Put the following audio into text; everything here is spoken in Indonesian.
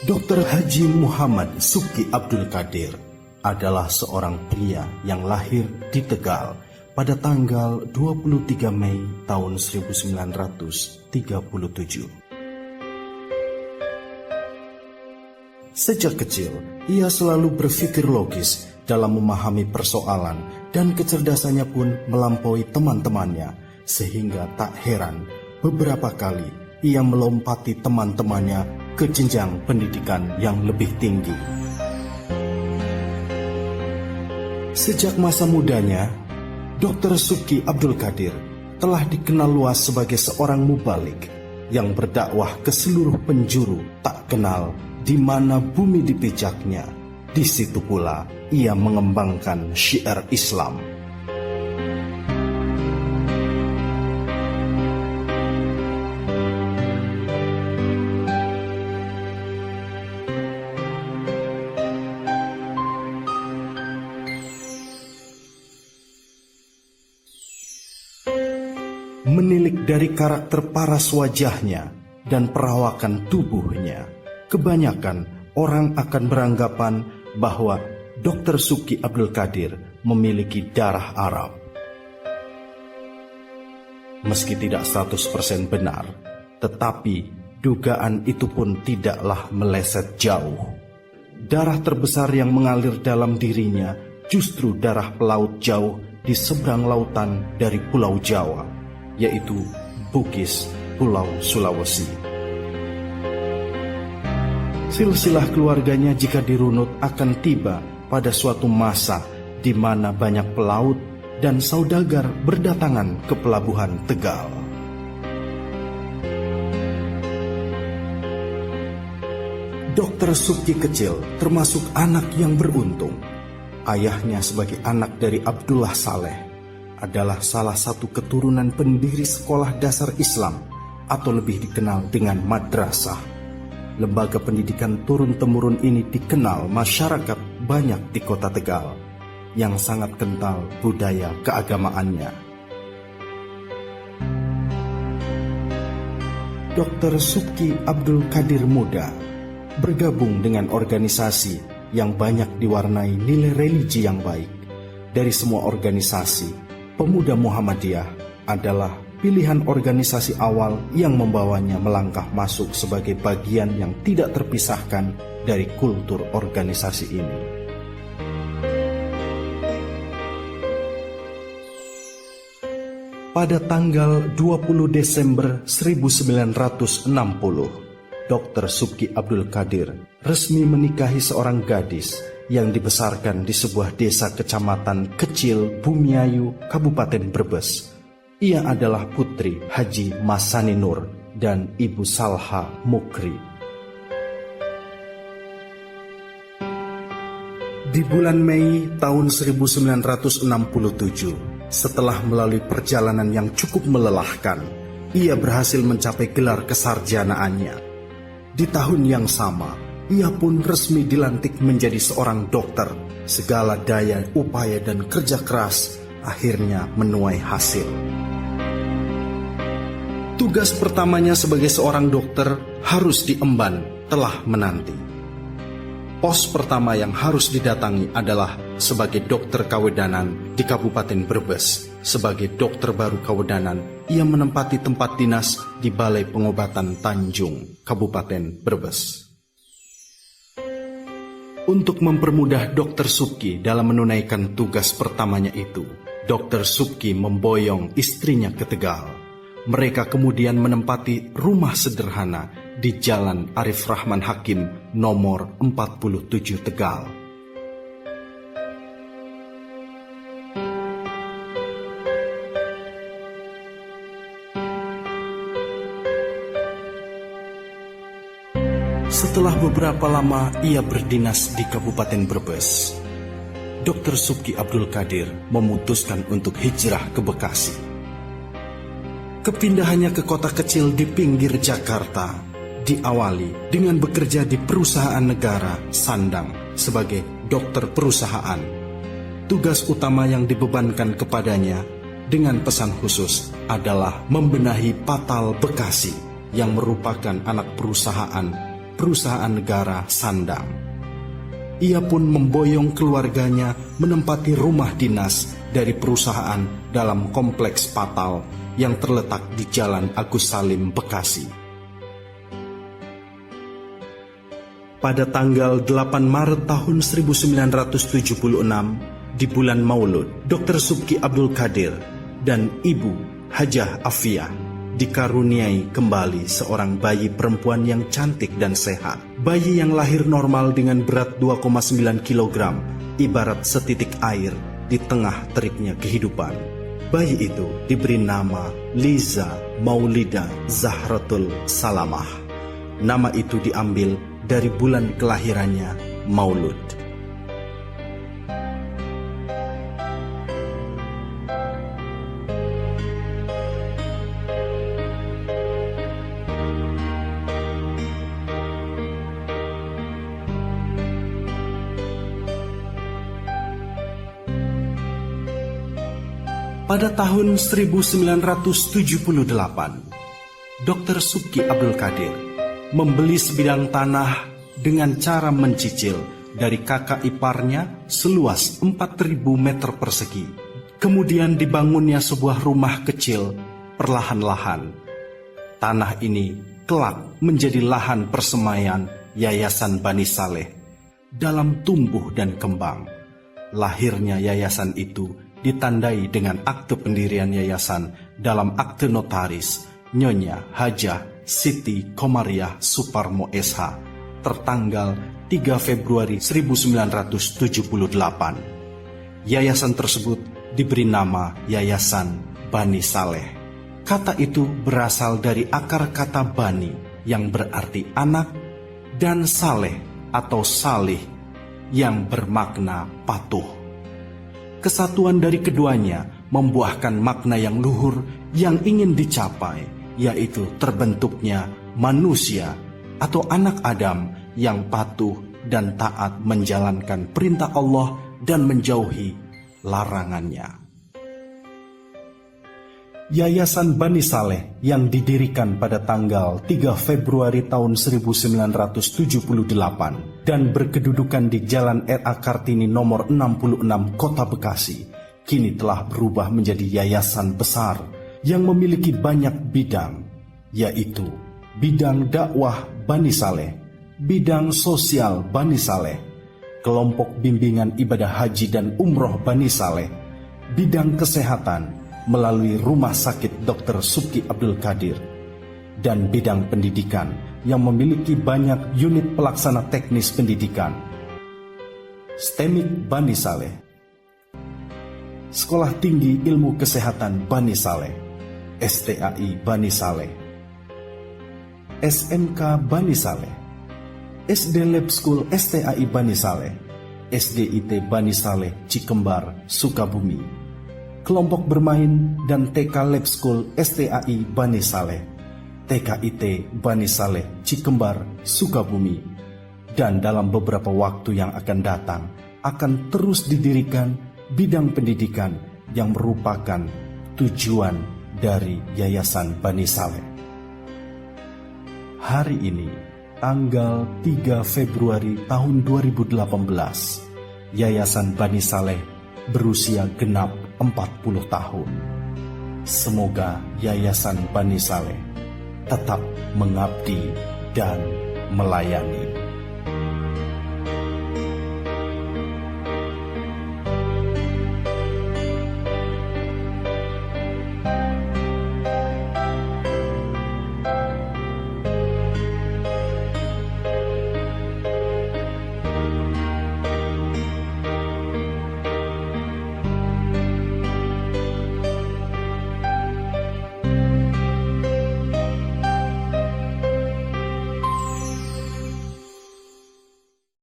Dr. Haji Muhammad Subki Abdul Qadir adalah seorang pria yang lahir di Tegal pada tanggal 23 Mei tahun 1937. Sejak kecil, ia selalu berpikir logis dalam memahami persoalan dan kecerdasannya pun melampaui teman-temannya, sehingga tak heran beberapa kali ia melompati teman-temannya ke jenjang pendidikan yang lebih tinggi. Sejak masa mudanya, Dr. Subki Abdul Qadir telah dikenal luas sebagai seorang mubalik yang berdakwah ke seluruh penjuru tak kenal di mana bumi dipijaknya. Di situ pula ia mengembangkan syiar Islam. Menilik dari karakter paras wajahnya dan perawakan tubuhnya, kebanyakan orang akan beranggapan bahwa Dr. Subki Abdul Qadir memiliki darah Arab. Meski tidak 100% benar, tetapi dugaan itu pun tidaklah meleset jauh. Darah terbesar yang mengalir dalam dirinya justru darah pelaut jauh di seberang lautan dari Pulau Jawa, yaitu Bugis, Pulau Sulawesi. Silsilah keluarganya jika dirunut akan tiba pada suatu masa di mana banyak pelaut dan saudagar berdatangan ke pelabuhan Tegal. Dr. Subki kecil termasuk anak yang beruntung. Ayahnya sebagai anak dari Abdullah Saleh adalah salah satu keturunan pendiri sekolah dasar Islam atau lebih dikenal dengan madrasah. Lembaga pendidikan turun-temurun ini dikenal masyarakat banyak di kota Tegal yang sangat kental budaya keagamaannya. Dr. Subki Abdul Qadir muda bergabung dengan organisasi yang banyak diwarnai nilai religi yang baik. Dari semua organisasi, Pemuda Muhammadiyah adalah pilihan organisasi awal yang membawanya melangkah masuk sebagai bagian yang tidak terpisahkan dari kultur organisasi ini. Pada tanggal 20 Desember 1960, Dr. Subki Abdul Qadir resmi menikahi seorang gadis yang dibesarkan di sebuah desa kecamatan kecil Bumiayu, Kabupaten Brebes. Ia adalah putri Haji Masani Nur dan Ibu Salha Mukri. Di bulan Mei tahun 1967, setelah melalui perjalanan yang cukup melelahkan, ia berhasil mencapai gelar kesarjanaannya. Di tahun yang sama, ia pun resmi dilantik menjadi seorang dokter. Segala daya, upaya, dan kerja keras akhirnya menuai hasil. Tugas pertamanya sebagai seorang dokter harus diemban telah menanti. Pos pertama yang harus didatangi adalah sebagai dokter Kawedanan di Kabupaten Brebes. Sebagai dokter baru Kawedanan, ia menempati tempat dinas di Balai Pengobatan Tanjung, Kabupaten Brebes. Untuk mempermudah Dr. Subki dalam menunaikan tugas pertamanya itu, Dr. Subki memboyong istrinya ke Tegal. Mereka kemudian menempati rumah sederhana di Jalan Arif Rahman Hakim nomor 47 Tegal. Setelah beberapa lama ia berdinas di Kabupaten Brebes, Dr. Subki Abdul Qadir memutuskan untuk hijrah ke Bekasi. Kepindahannya ke kota kecil di pinggir Jakarta diawali dengan bekerja di perusahaan negara Sandang sebagai dokter perusahaan. Tugas utama yang dibebankan kepadanya dengan pesan khusus adalah membenahi Patal Bekasi yang merupakan anak perusahaan perusahaan negara Sandang. Ia pun memboyong keluarganya menempati rumah dinas dari perusahaan dalam kompleks Patal yang terletak di Jalan Agus Salim, Bekasi. Pada tanggal 8 Maret tahun 1976, di bulan Maulud, Dr. Subki Abdul Qadir dan Ibu Hajah Afiah dikaruniai kembali seorang bayi perempuan yang cantik dan sehat. Bayi yang lahir normal dengan berat 2,9 kg, ibarat setitik air di tengah teriknya kehidupan. Bayi itu diberi nama Liza Maulida Zahratul Salamah. Nama itu diambil dari bulan kelahirannya, Maulud. Pada tahun 1978, Dr. Subki Abdul Qadir membeli sebidang tanah dengan cara mencicil dari kakak iparnya seluas 4.000 meter persegi. Kemudian dibangunnya sebuah rumah kecil perlahan-lahan. Tanah ini kelak menjadi lahan persemaian Yayasan Bani Saleh dalam tumbuh dan kembang. Lahirnya yayasan itu ditandai dengan akte pendirian yayasan dalam akte notaris Nyonya Hajah Siti Komariah Suparmo SH tertanggal 3 Februari 1978. Yayasan tersebut diberi nama Yayasan Bani Saleh. Kata itu berasal dari akar kata Bani yang berarti anak dan Saleh atau salih yang bermakna patuh. Kesatuan dari keduanya membuahkan makna yang luhur yang ingin dicapai, yaitu terbentuknya manusia atau anak Adam yang patuh dan taat menjalankan perintah Allah dan menjauhi larangannya. Yayasan Bani Saleh yang didirikan pada tanggal 3 Februari tahun 1978 dan berkedudukan di Jalan R.A. Kartini nomor 66 Kota Bekasi, kini telah berubah menjadi yayasan besar yang memiliki banyak bidang, yaitu bidang dakwah Bani Saleh, bidang sosial Bani Saleh, kelompok bimbingan ibadah haji dan umroh Bani Saleh, bidang kesehatan melalui Rumah Sakit Dr. Subki Abdul Qadir, dan bidang pendidikan yang memiliki banyak unit pelaksana teknis pendidikan. STEMIK Bani Saleh, Sekolah Tinggi Ilmu Kesehatan Bani Saleh, STAI Bani Saleh, SMK Bani Saleh, SD Lab School STAI Bani Saleh, SDIT Bani Saleh Cikembar, Sukabumi, kelompok bermain dan TK Lab School STAI Bani Saleh, TKIT Bani Saleh Cikembar, Sukabumi, dan dalam beberapa waktu yang akan datang akan terus didirikan bidang pendidikan yang merupakan tujuan dari Yayasan Bani Saleh. Hari ini, tanggal 3 Februari tahun 2018, Yayasan Bani Saleh berusia genap 40 tahun. Semoga Yayasan Bani Saleh tetap mengabdi dan melayani.